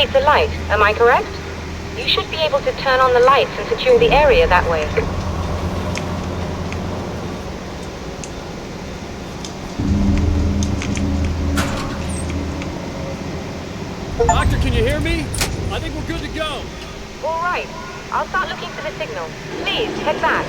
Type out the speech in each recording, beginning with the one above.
indicates a light, am I correct? You should be able to turn on the lights and secure the area that way. Doctor, can you hear me? I think we're good to go. All right. I'll start looking for the signal. Please, head back.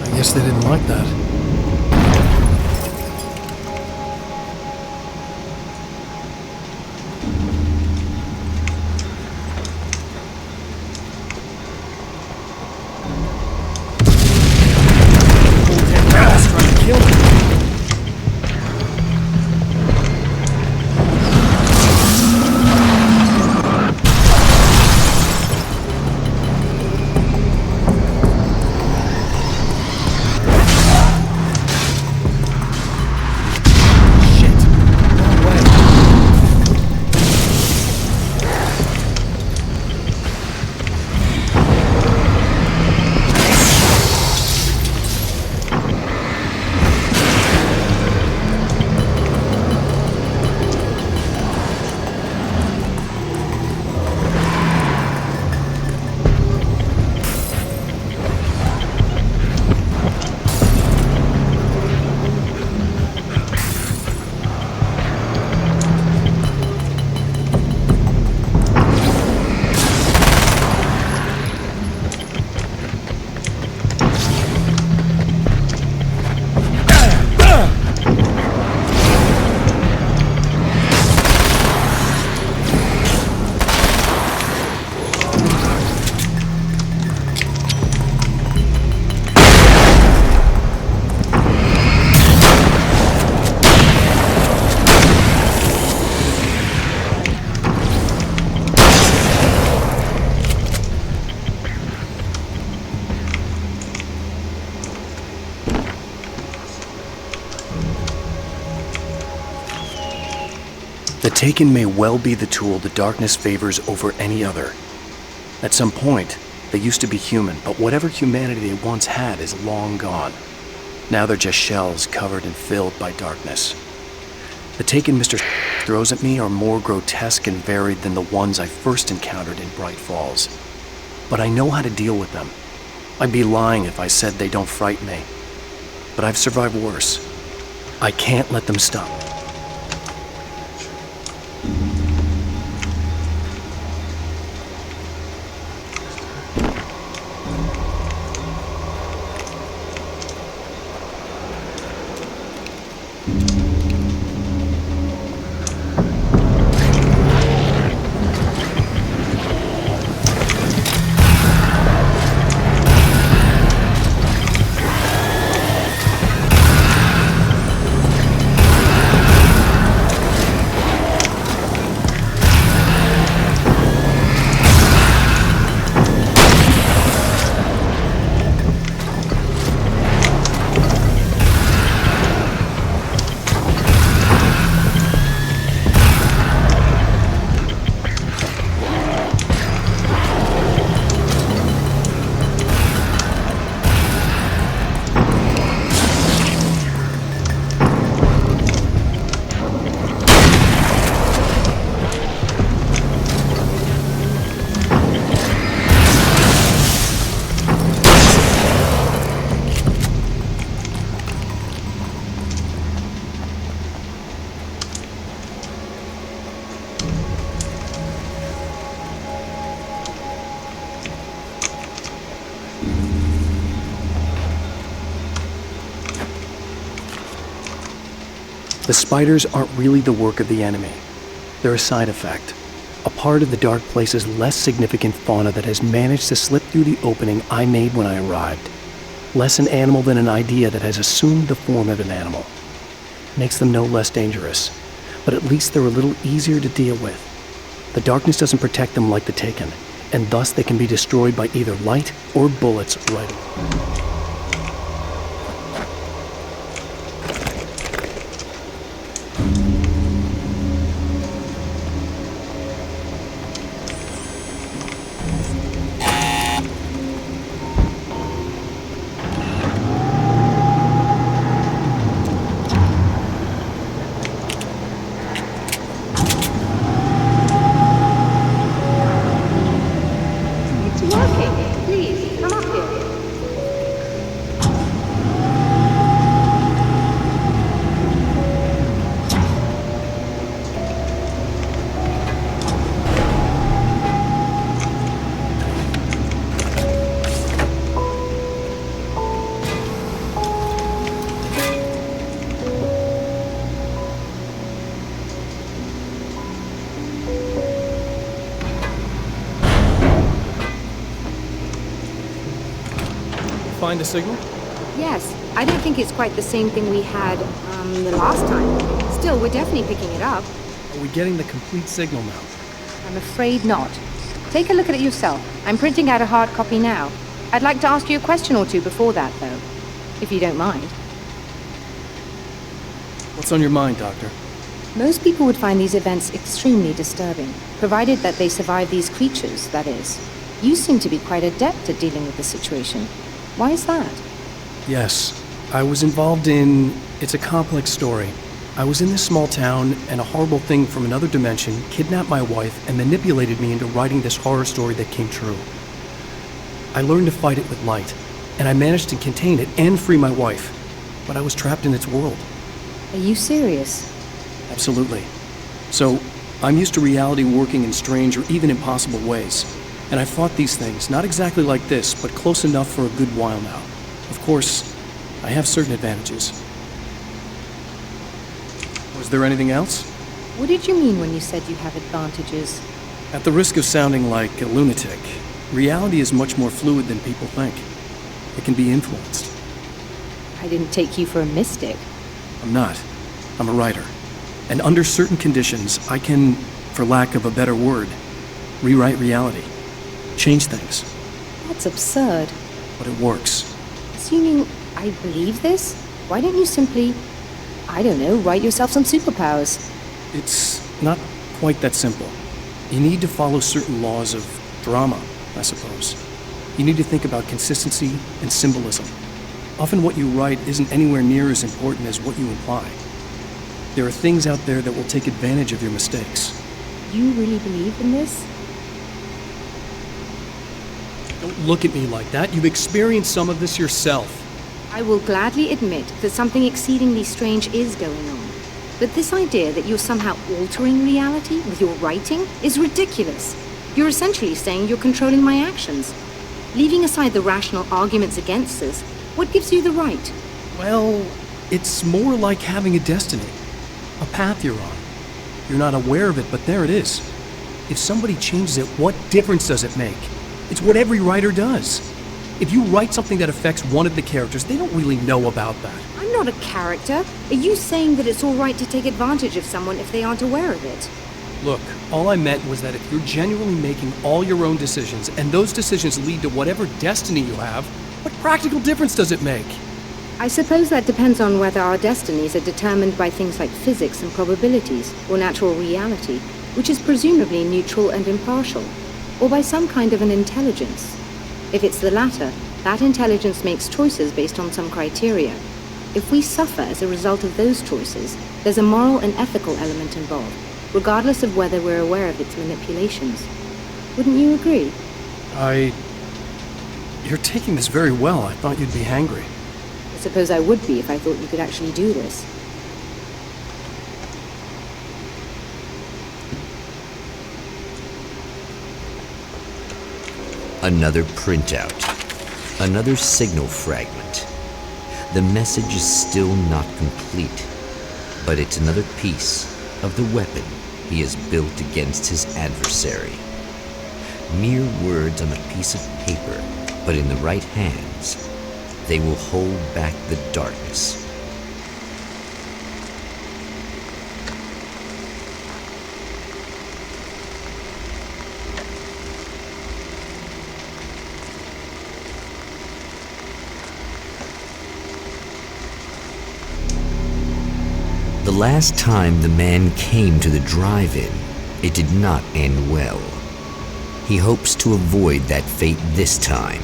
I guess they didn't like that. The Taken may well be the tool the darkness favors over any other. At some point, they used to be human, but whatever humanity they once had is long gone. Now they're just shells covered and filled by darkness. The Taken Mr. throws at me are more grotesque and varied than the ones I first encountered in Bright Falls. But I know how to deal with them. I'd be lying if I said they don't frighten me. But I've survived worse. I can't let them stop. The spiders aren't really the work of the enemy. They're a side effect, a part of the dark place's less significant fauna that has managed to slip through the opening I made when I arrived. Less an animal than an idea that has assumed the form of an animal. Makes them no less dangerous, but at least they're a little easier to deal with. The darkness doesn't protect them like the Taken, and thus they can be destroyed by either light or bullets right away. find the signal? Yes, I don't think it's quite the same thing we had, the last time. Still, we're definitely picking it up. Are we getting the complete signal now? I'm afraid not. Take a look at it yourself. I'm printing out a hard copy now. I'd like to ask you a question or two before that, though, if you don't mind. What's on your mind, Doctor? Most people would find these events extremely disturbing, provided that they survive these creatures, that is. You seem to be quite adept at dealing with the situation. Why is that? Yes, I was involved in... It's a complex story. I was in this small town, and a horrible thing from another dimension kidnapped my wife and manipulated me into writing this horror story that came true. I learned to fight it with light, and I managed to contain it and free my wife, but I was trapped in its world. Are you serious? Absolutely. So, I'm used to reality working in strange or even impossible ways, and I fought these things, not exactly like this, but close enough for a good while now. Of course, I have certain advantages. Was there anything else? What did you mean when you said you have advantages? At the risk of sounding like a lunatic, reality is much more fluid than people think. It can be influenced. I didn't take you for a mystic. I'm not. I'm a writer. And under certain conditions, I can, for lack of a better word, rewrite reality. Change things. That's absurd. But it works. Assuming I believe this, why don't you simply, I don't know, write yourself some superpowers? It's not quite that simple. You need to follow certain laws of drama, I suppose. You need to think about consistency and symbolism. Often what you write isn't anywhere near as important as what you imply. There are things out there that will take advantage of your mistakes. You really believe in this? Don't look at me like that. You've experienced some of this yourself. I will gladly admit that something exceedingly strange is going on. But this idea that you're somehow altering reality with your writing is ridiculous. You're essentially saying you're controlling my actions. Leaving aside the rational arguments against this, what gives you the right? Well, it's more like having a destiny. A path you're on. You're not aware of it, but there it is. If somebody changes it, what difference does it make? It's what every writer does. If you write something that affects one of the characters, they don't really know about that. I'm not a character. Are you saying that it's all right to take advantage of someone if they aren't aware of it? Look, all I meant was that if you're genuinely making all your own decisions, and those decisions lead to whatever destiny you have, what practical difference does it make? I suppose that depends on whether our destinies are determined by things like physics and probabilities, or natural reality, which is presumably neutral and impartial, or by some kind of an intelligence. If it's the latter, that intelligence makes choices based on some criteria. If we suffer as a result of those choices, there's a moral and ethical element involved, regardless of whether we're aware of its manipulations. Wouldn't you agree? You're taking this very well. I thought you'd be hangry. I suppose I would be if I thought you could actually do this. Another printout. Another signal fragment. The message is still not complete, but it's another piece of the weapon he has built against his adversary. Mere words on a piece of paper, but in the right hands, they will hold back the darkness. The last time the man came to the drive-in, it did not end well. He hopes to avoid that fate this time.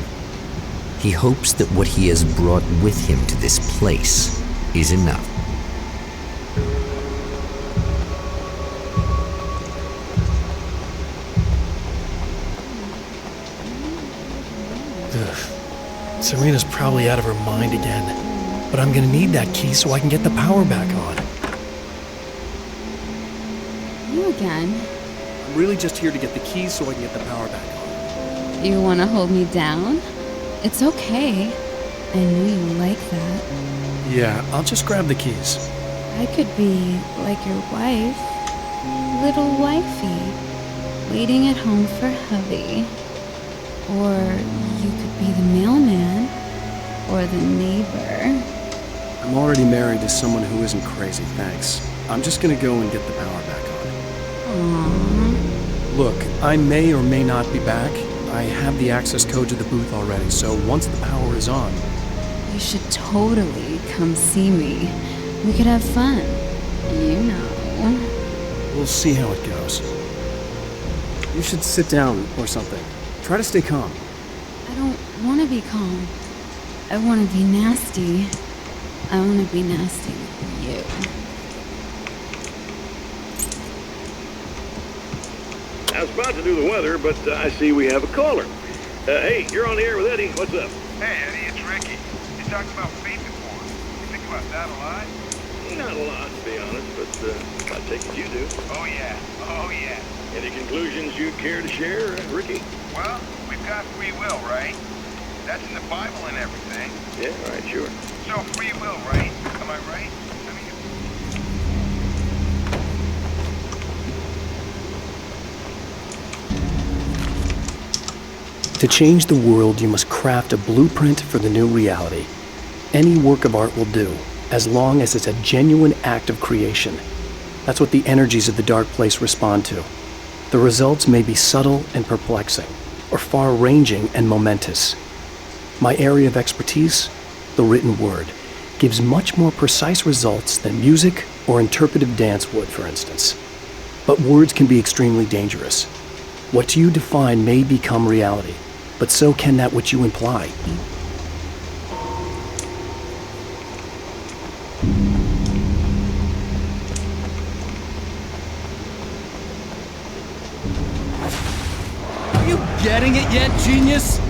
He hopes that what he has brought with him to this place is enough. Ugh. Serena's probably out of her mind again, but I'm gonna need that key so I can get the power back on. You again? I'm really just here to get the keys so I can get the power back on. You want to hold me down? It's okay. I know you like that. Yeah, I'll just grab the keys. I could be like your wife, little wifey, waiting at home for hubby. Or you could be the mailman, or the neighbor. I'm already married to someone who isn't crazy, thanks. I'm just gonna go and get the power back on. Aww. Look, I may or may not be back. I have the access code to the booth already, so once the power is on... You should totally come see me. We could have fun. You know. We'll see how it goes. You should sit down or something. Try to stay calm. I don't want to be calm. I want to be nasty. I want to be nasty with you. I was about to do the weather, but I see we have a caller. Hey, you're on the air with Eddie. What's up? Hey, Eddie, it's Ricky. You talked about fate before. You think about that a lot? Not a lot, to be honest, but I take it you do. Oh, yeah. Oh, yeah. Any conclusions you'd care to share, Ricky? Well, we've got free will, right? That's in the Bible and everything. Yeah, all right, sure. So free will, right? Am I right? I mean... To change the world, you must craft a blueprint for the new reality. Any work of art will do, as long as it's a genuine act of creation. That's what the energies of the dark place respond to. The results may be subtle and perplexing, or far-ranging and momentous. My area of expertise, the written word, gives much more precise results than music or interpretive dance would, for instance. But words can be extremely dangerous. What you define may become reality, but so can that which you imply. Are you getting it yet, genius?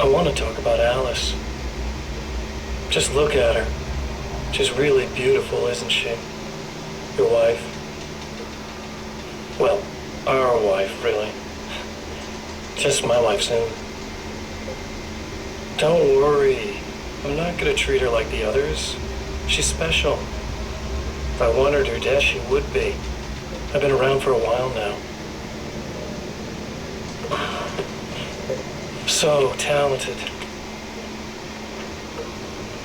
I want to talk about Alice. Just look at her. She's really beautiful, isn't she? Your wife. Well, our wife, really. Just my wife soon. Don't worry. I'm not gonna treat her like the others. She's special. If I wanted her dead, she would be. I've been around for a while now. So talented.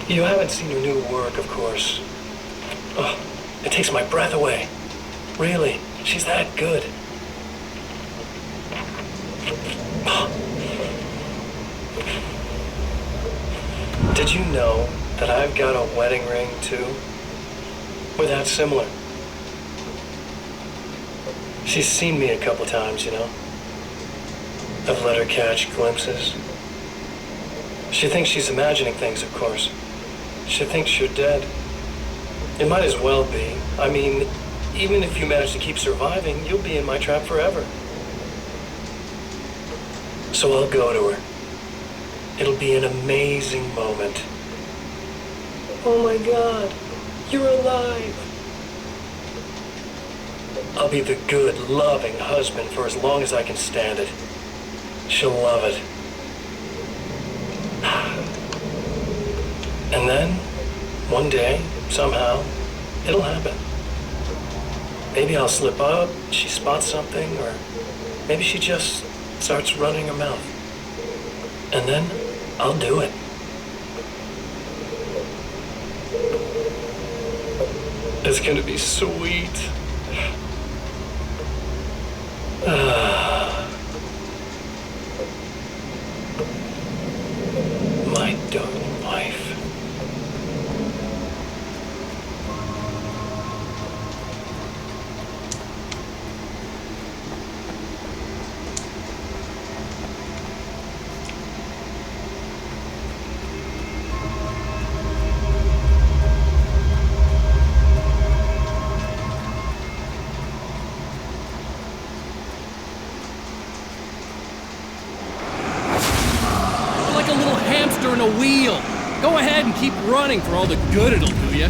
You haven't seen her new work, of course. Oh, it takes my breath away. Really, she's that good. Did you know that I've got a wedding ring, too? We're that similar. She's seen me a couple times, you know. I've let her catch glimpses. She thinks she's imagining things, of course. She thinks you're dead. It might as well be. I mean, even if you manage to keep surviving, you'll be in my trap forever. So I'll go to her. It'll be an amazing moment. Oh my God, you're alive. I'll be the good, loving husband for as long as I can stand it. She'll love it. And then, one day, somehow, it'll happen. Maybe I'll slip up, she spots something, or maybe she just starts running her mouth. And then, I'll do it. It's gonna be sweet. My darling wife. In a wheel. Go ahead and keep running for all the good it'll do you.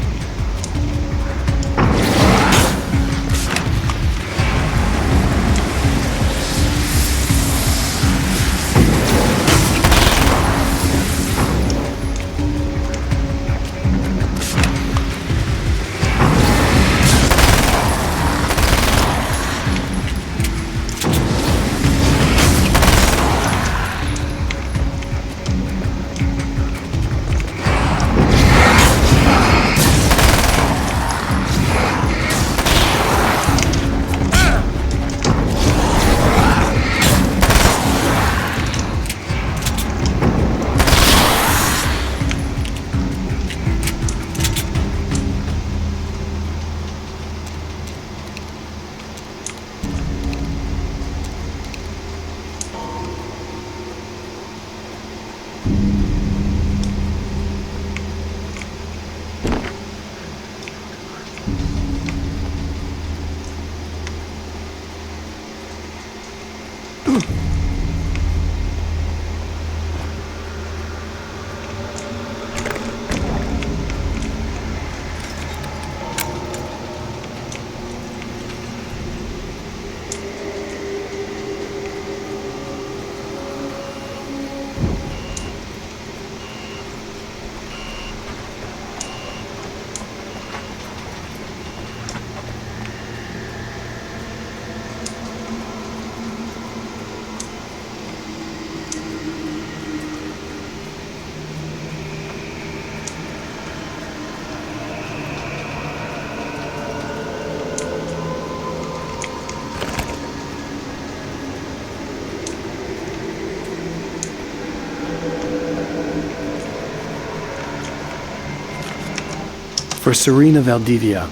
For Serena Valdivia,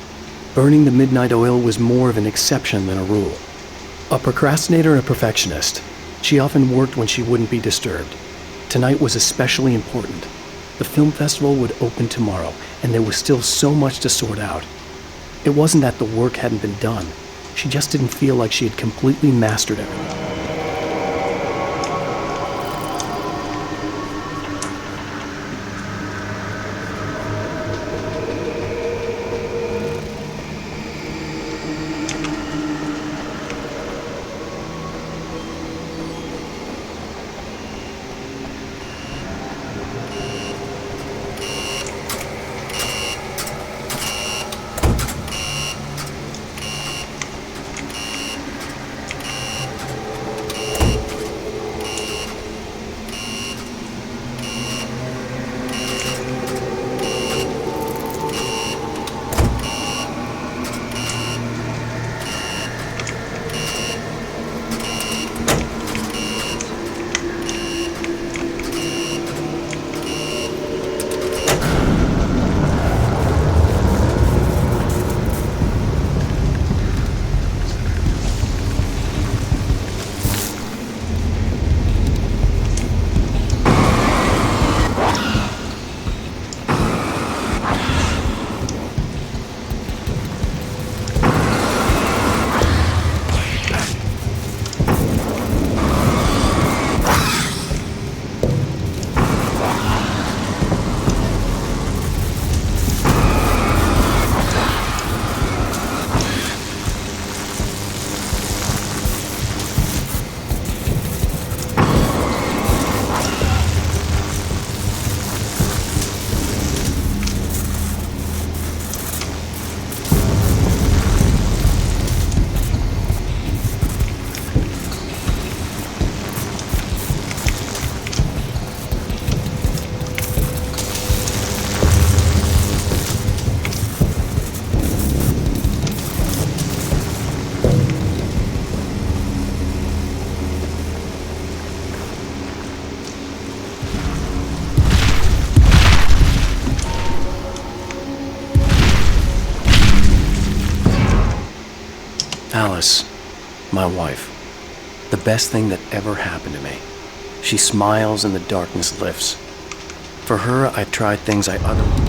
burning the midnight oil was more of an exception than a rule. A procrastinator and a perfectionist, she often worked when she wouldn't be disturbed. Tonight was especially important. The film festival would open tomorrow, and there was still so much to sort out. It wasn't that the work hadn't been done. She just didn't feel like she had completely mastered everything. Alice, my wife, the best thing that ever happened to me. She smiles and the darkness lifts. For her, I've tried things I otherwise...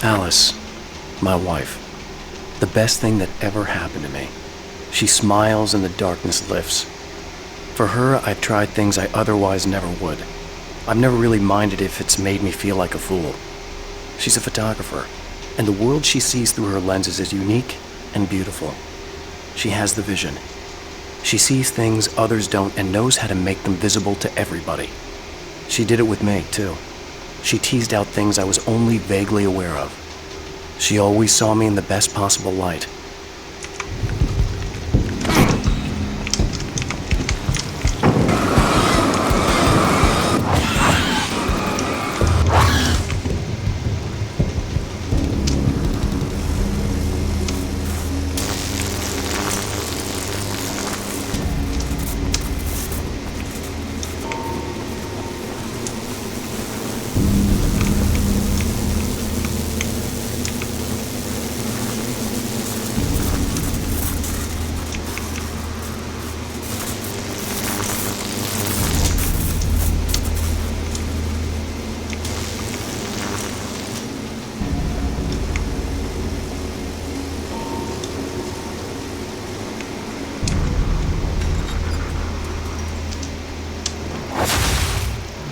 Alice, my wife, the best thing that ever happened to me. She smiles and the darkness lifts. For her, I've tried things I otherwise never would. I've never really minded if it's made me feel like a fool. She's a photographer, and the world she sees through her lenses is unique and beautiful. She has the vision. She sees things others don't and knows how to make them visible to everybody. She did it with me, too. She teased out things I was only vaguely aware of. She always saw me in the best possible light.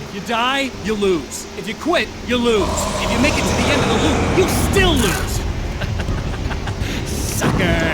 If you die, you lose. If you quit, you lose. If you make it to the end of the loop, you still lose. Sucker!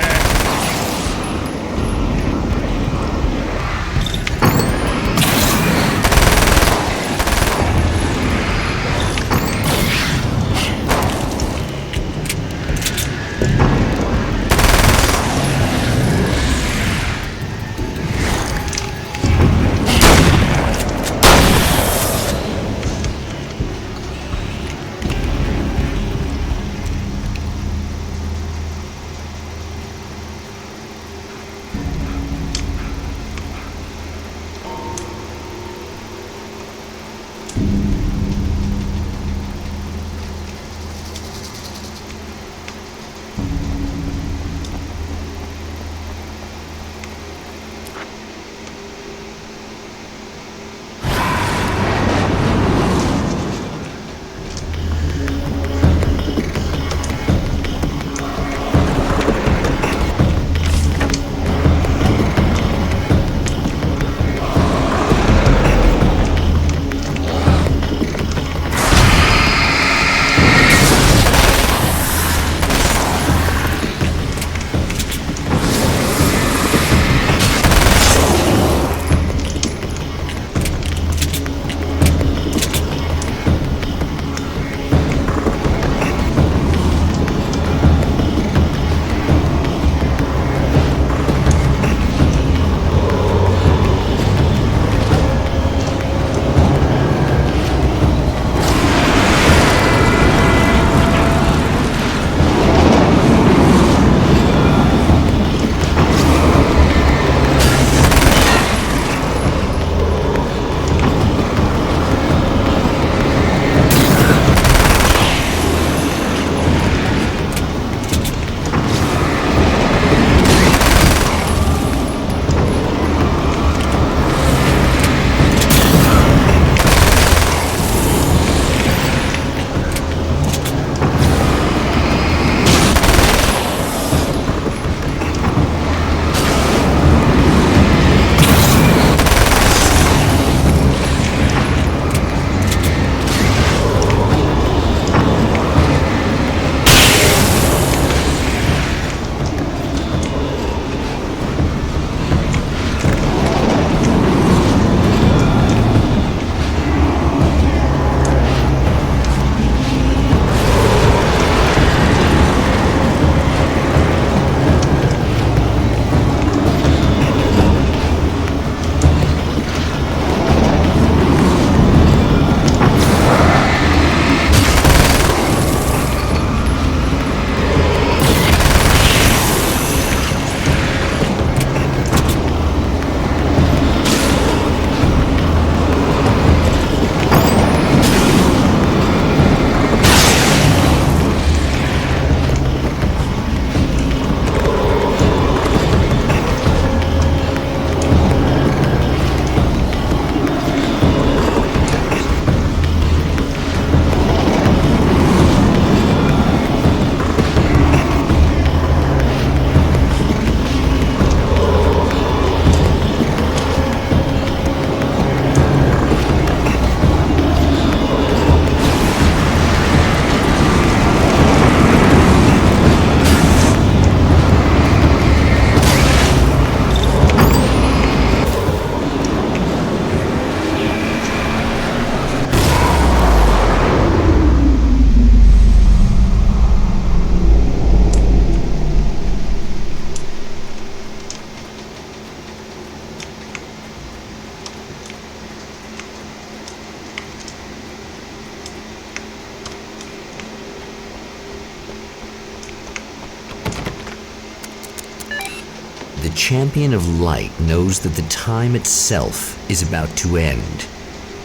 The champion of light knows that the time itself is about to end.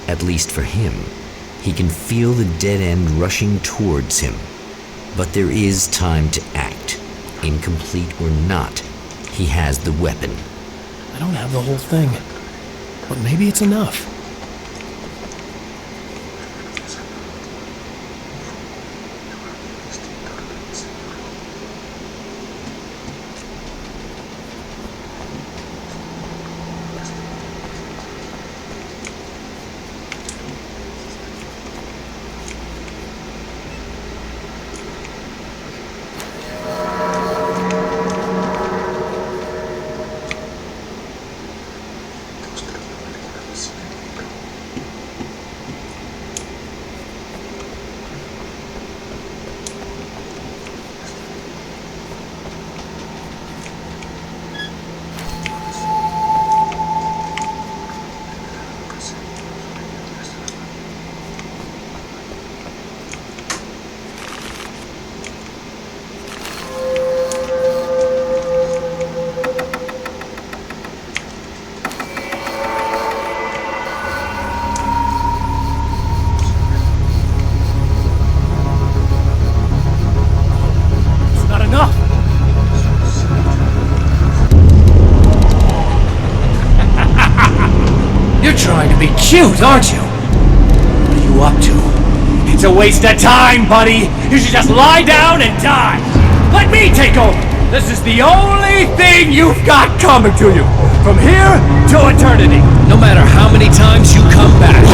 At least for him. He can feel the dead end rushing towards him. But there is time to act. Incomplete or not, he has the weapon. I don't have the whole thing, but maybe it's enough. Cute, aren't you? What are you up to? It's a waste of time, buddy. You should just lie down and die. Let me take over. This is the only thing you've got coming to you. From here to eternity. No matter how many times you come back.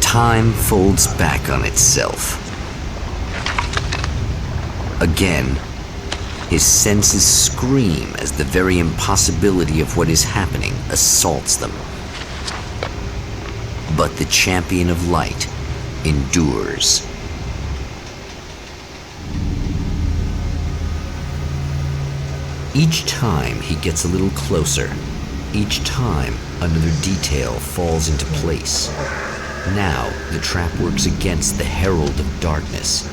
Time folds back on itself. Again, his senses scream as the very impossibility of what is happening assaults them. But the champion of light endures. Each time he gets a little closer. Each time another detail falls into place. Now, the trap works against the herald of darkness.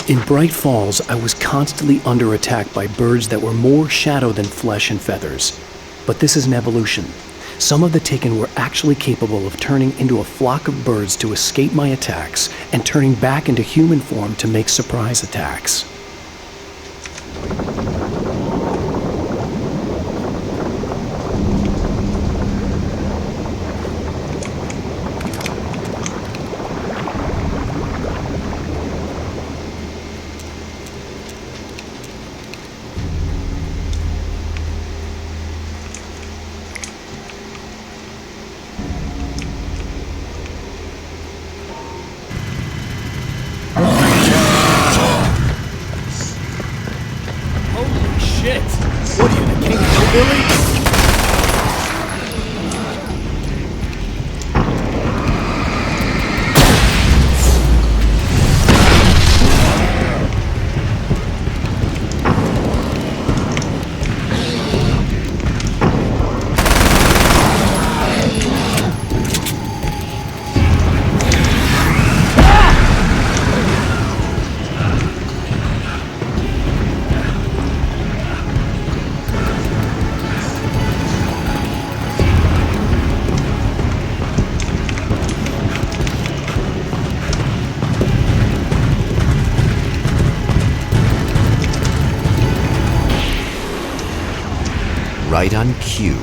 In Bright Falls, I was constantly under attack by birds that were more shadow than flesh and feathers. But this is an evolution. Some of the Taken were actually capable of turning into a flock of birds to escape my attacks and turning back into human form to make surprise attacks. What are you, the king of hillbilly? Right on cue,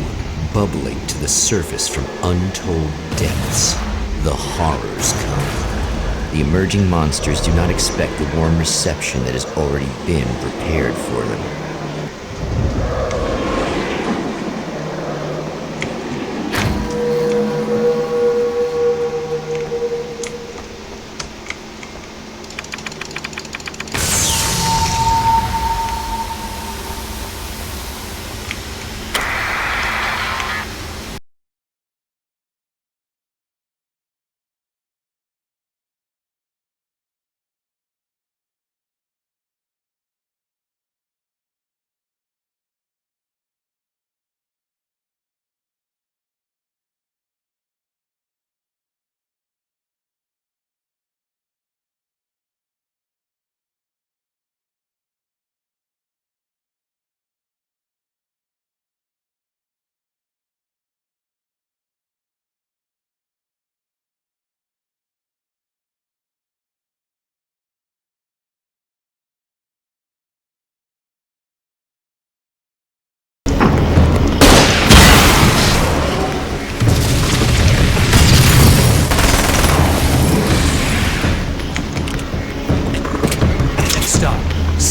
bubbling to the surface from untold depths, the horrors come. The emerging monsters do not expect the warm reception that has already been prepared for them.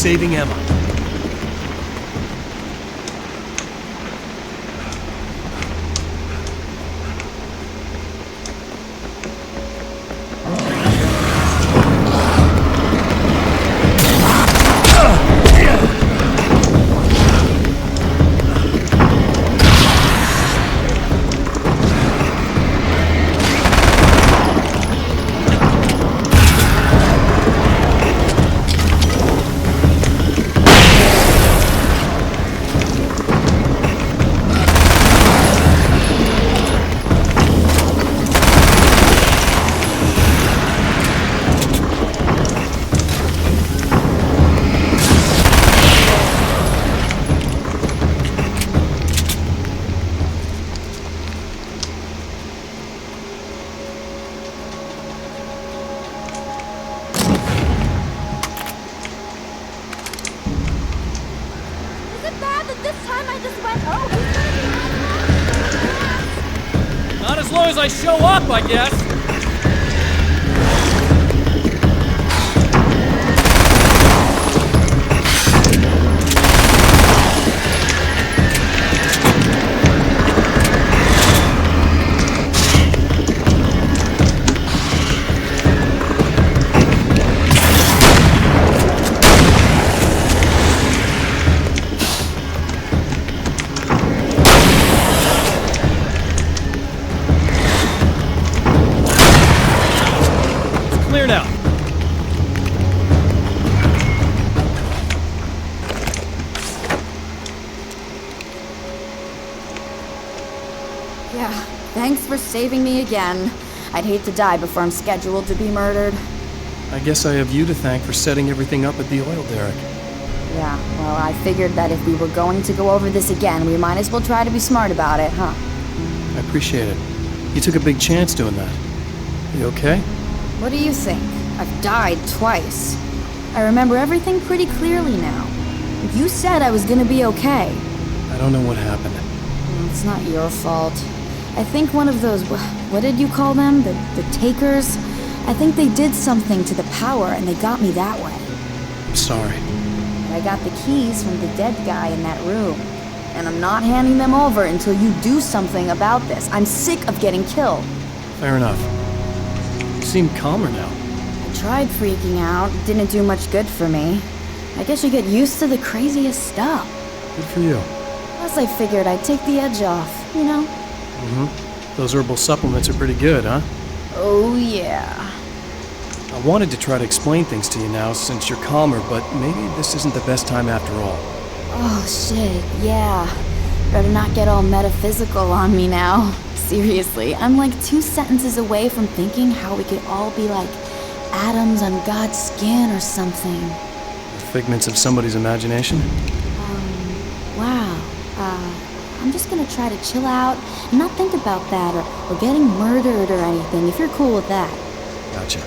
saving Emma. Not as long as I show up, I guess. Clear now. Yeah, thanks for saving me again. I'd hate to die before I'm scheduled to be murdered. I guess I have you to thank for setting everything up at the oil derrick. Yeah, well, I figured that if we were going to go over this again, we might as well try to be smart about it, huh? I appreciate it. You took a big chance doing that. You okay? What do you think? I've died twice. I remember everything pretty clearly now. You said I was gonna be okay. I don't know what happened. It's not your fault. I think one of those, what did you call them? The takers? I think they did something to the power and they got me that way. I'm sorry. I got the keys from the dead guy in that room. And I'm not handing them over until you do something about this. I'm sick of getting killed. Fair enough. You seem calmer now. I tried freaking out. It didn't do much good for me. I guess you get used to the craziest stuff. Good for you. Plus I figured I'd take the edge off, you know? Mm-hmm. Those herbal supplements are pretty good, huh? Oh yeah. I wanted to try to explain things to you now since you're calmer, but maybe this isn't the best time after all. Oh shit, yeah. Better not get all metaphysical on me now. Seriously, I'm like 2 sentences away from thinking how we could all be like atoms on God's skin or something. Figments of somebody's imagination? Wow. I'm just gonna try to chill out and not think about that or getting murdered or anything, if you're cool with that. Gotcha.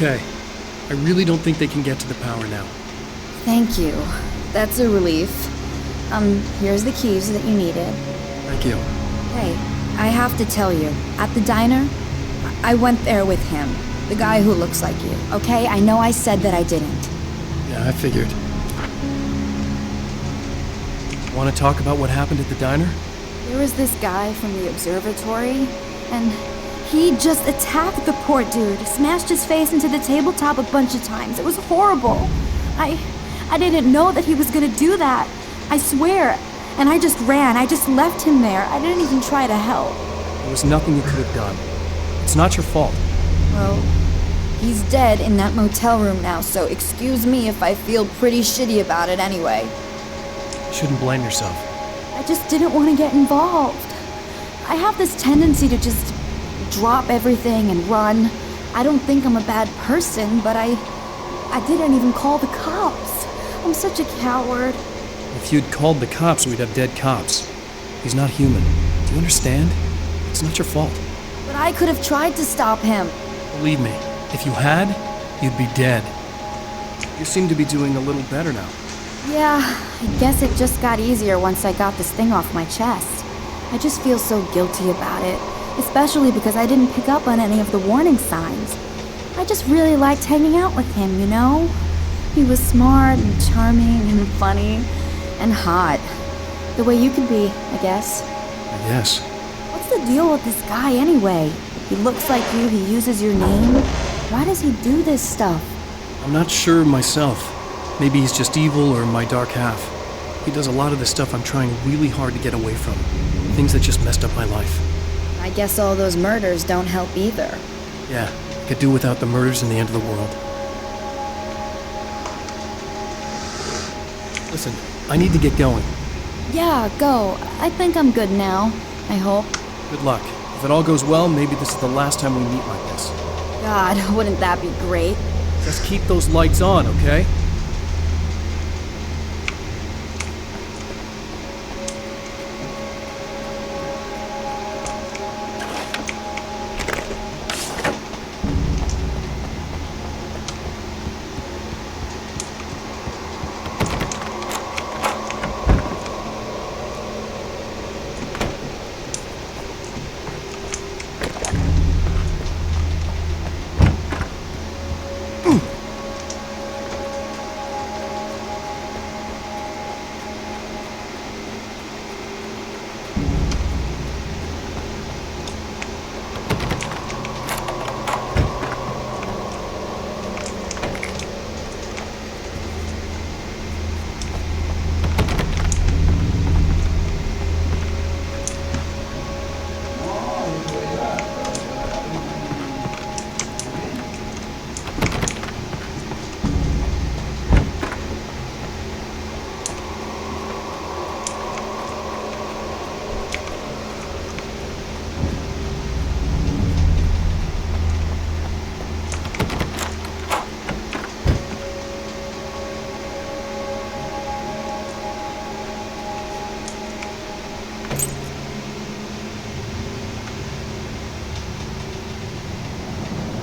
okay. I really don't think they can get to the power now. Thank you. That's a relief. Here's the keys that you needed. Thank you. Hey, I have to tell you, at the diner, I went there with him. The guy who looks like you, okay? I know I said that I didn't. Yeah, I figured. Want to talk about what happened at the diner? There was this guy from the observatory, and he just attacked the poor dude, smashed his face into the tabletop a bunch of times. It was horrible. I didn't know that he was gonna do that. I swear. And I just ran. I just left him there. I didn't even try to help. There was nothing you could have done. It's not your fault. Well, he's dead in that motel room now, so excuse me if I feel pretty shitty about it anyway. You shouldn't blame yourself. I just didn't want to get involved. I have this tendency to just drop everything and run. I don't think I'm a bad person, but I didn't even call the cops. I'm such a coward. If you'd called the cops, we'd have dead cops. He's not human. Do you understand? It's not your fault. But I could have tried to stop him. Believe me, if you had, you'd be dead. You seem to be doing a little better now. Yeah, I guess it just got easier once I got this thing off my chest. I just feel so guilty about it, especially because I didn't pick up on any of the warning signs. I just really liked hanging out with him, you know? He was smart and charming and funny and hot. The way you could be, I guess. Yes. What's the deal with this guy anyway? He looks like you, he uses your name. Why does he do this stuff? I'm not sure myself. Maybe he's just evil or my dark half. He does a lot of the stuff I'm trying really hard to get away from. Things that just messed up my life. I guess all those murders don't help either. Yeah, I could do without the murders and the end of the world. Listen, I need to get going. Yeah, go. I think I'm good now. I hope. Good luck. If it all goes well, maybe this is the last time we meet like this. God, wouldn't that be great? Just keep those lights on, okay?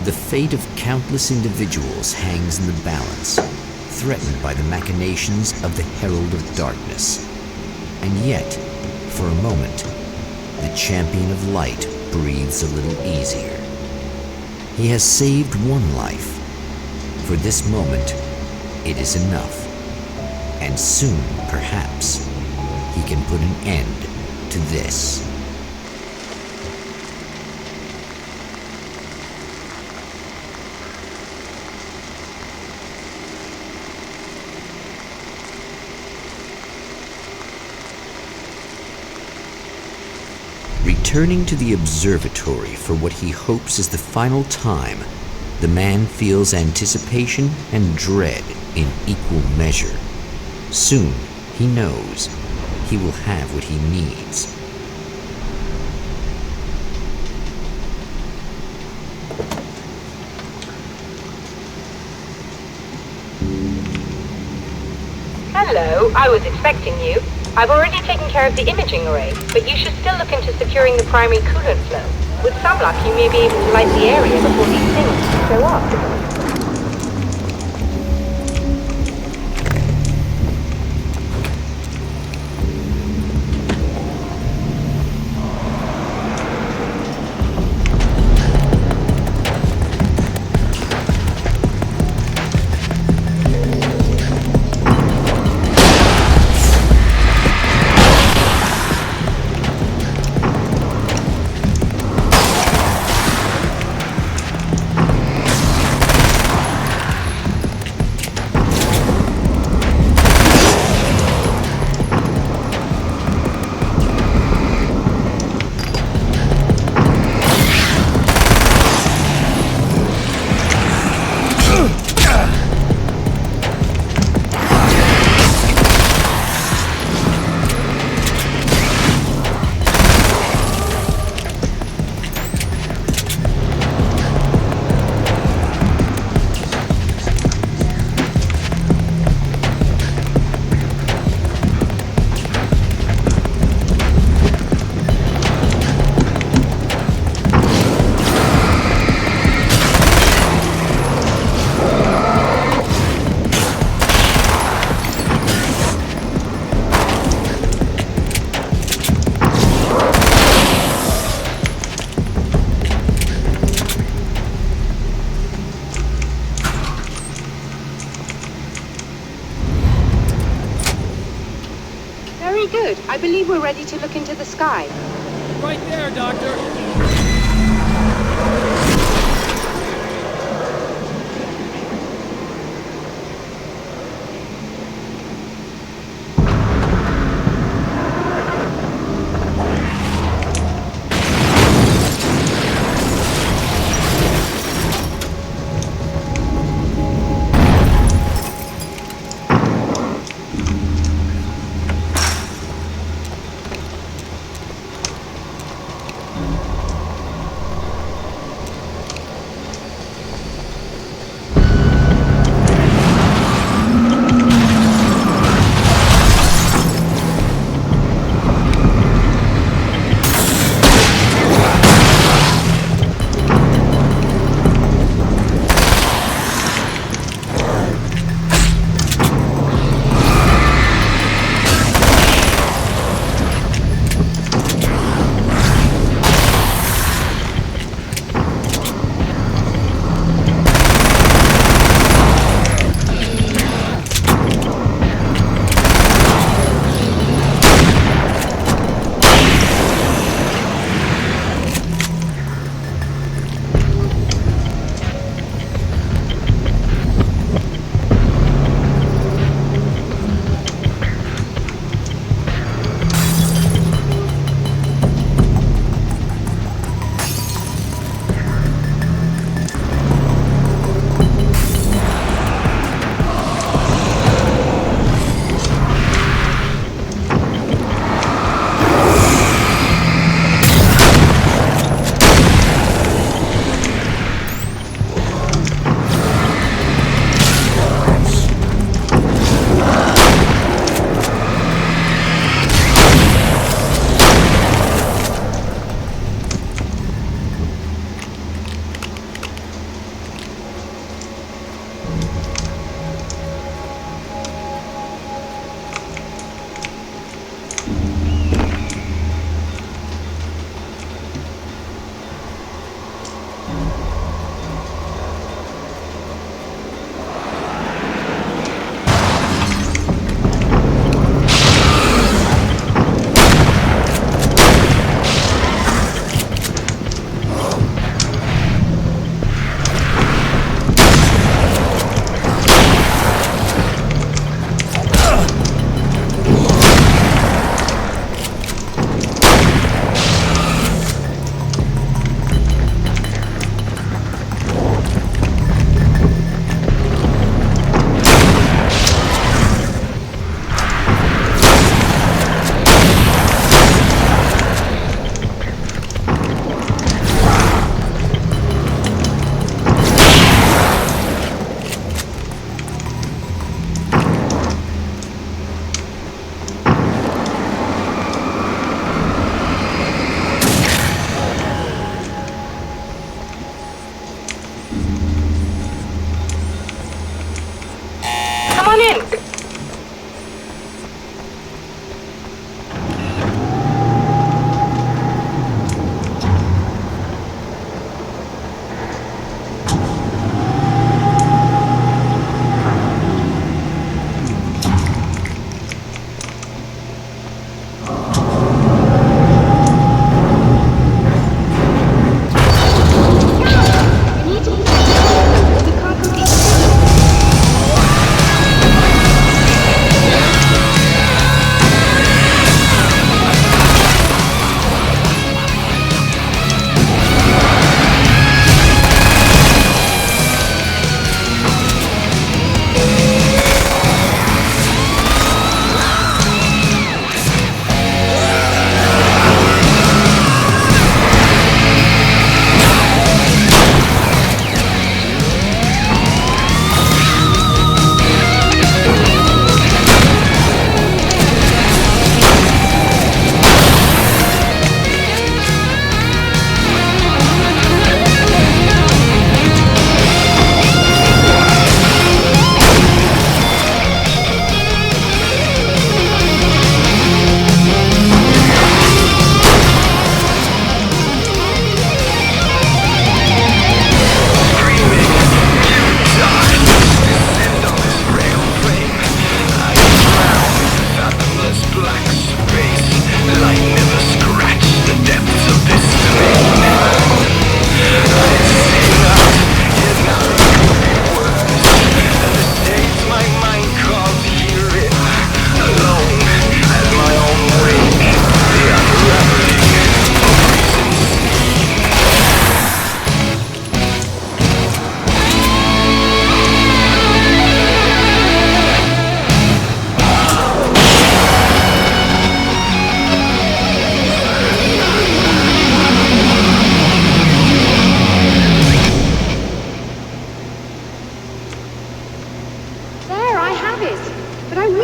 The fate of countless individuals hangs in the balance, threatened by the machinations of the Herald of Darkness. And yet, for a moment, the Champion of Light breathes a little easier. He has saved one life. For this moment, it is enough. And soon, perhaps, he can put an end to this. Returning to the observatory for what he hopes is the final time, the man feels anticipation and dread in equal measure. Soon, he knows, he will have what he needs. Hello, I was expecting you. I've already taken care of the imaging array, but you should still look into securing the primary coolant flow. With some luck, you may be able to light the area before these things show up. Very good. I believe we're ready to look into the sky. Right there, Doctor.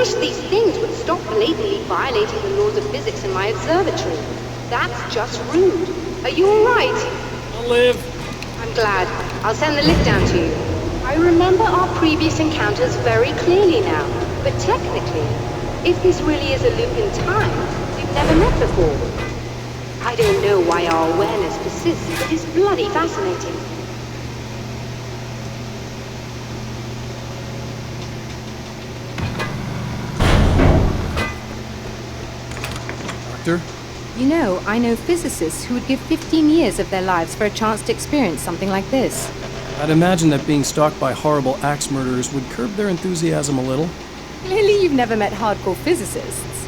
wish these things would stop blatantly violating the laws of physics in my observatory. That's just rude. Are you alright? I'll live. I'm glad. I'll send the lift down to you. I remember our previous encounters very clearly now, but technically, if this really is a loop in time, we've never met before. I don't know why our awareness persists, but it's bloody fascinating. Doctor? You know, I know physicists who would give 15 years of their lives for a chance to experience something like this. I'd imagine that being stalked by horrible axe murderers would curb their enthusiasm a little. Clearly you've never met hardcore physicists.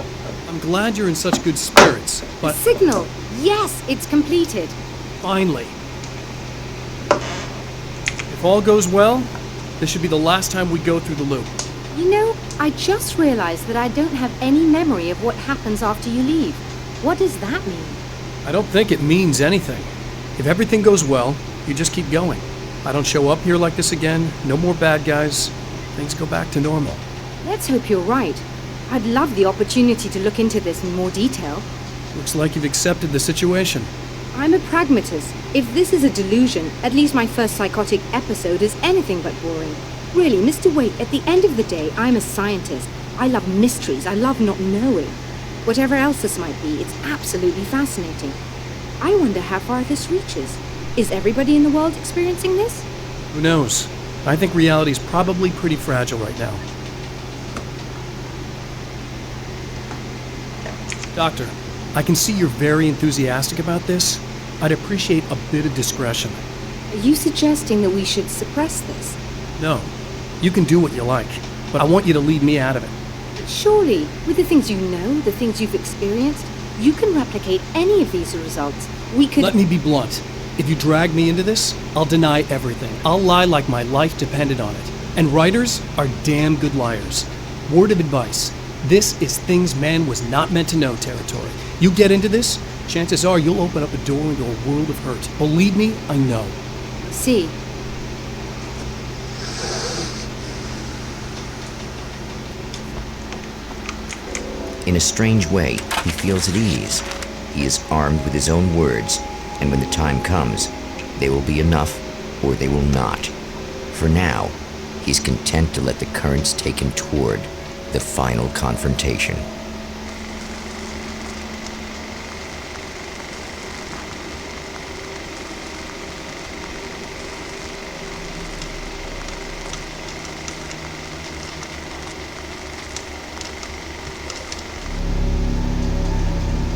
I'm glad you're in such good spirits, but... Signal! Yes, it's completed. Finally. If all goes well, this should be the last time we go through the loop. You know, I just realized that I don't have any memory of what happens after you leave. What does that mean? I don't think it means anything. If everything goes well, you just keep going. I don't show up here like this again, no more bad guys. Things go back to normal. Let's hope you're right. I'd love the opportunity to look into this in more detail. Looks like you've accepted the situation. I'm a pragmatist. If this is a delusion, at least my first psychotic episode is anything but boring. Really, Mr. Waite, at the end of the day, I'm a scientist. I love mysteries. I love not knowing. Whatever else this might be, it's absolutely fascinating. I wonder how far this reaches. Is everybody in the world experiencing this? Who knows? I think reality's probably pretty fragile right now. Doctor, I can see you're very enthusiastic about this. I'd appreciate a bit of discretion. Are you suggesting that we should suppress this? No, you can do what you like, but I want you to leave me out of it. Surely, with the things you know, the things you've experienced, you can replicate any of these results. We could... Let me be blunt. If you drag me into this, I'll deny everything. I'll lie like my life depended on it. And writers are damn good liars. Word of advice. This is things man was not meant to know territory. You get into this, chances are you'll open up a door into a world of hurt. Believe me, I know. See. In a strange way, he feels at ease. He is armed with his own words, and when the time comes, they will be enough or they will not. For now, he's content to let the currents take him toward the final confrontation.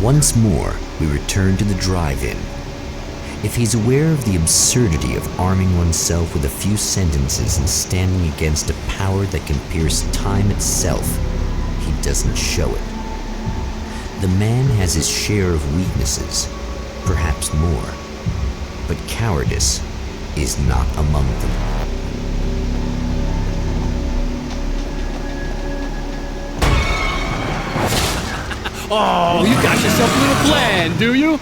Once more, we return to the drive-in. If he's aware of the absurdity of arming oneself with a few sentences and standing against a power that can pierce time itself, he doesn't show it. The man has his share of weaknesses, perhaps more, but cowardice is not among them. Oh, you got yourself a little plan, do you?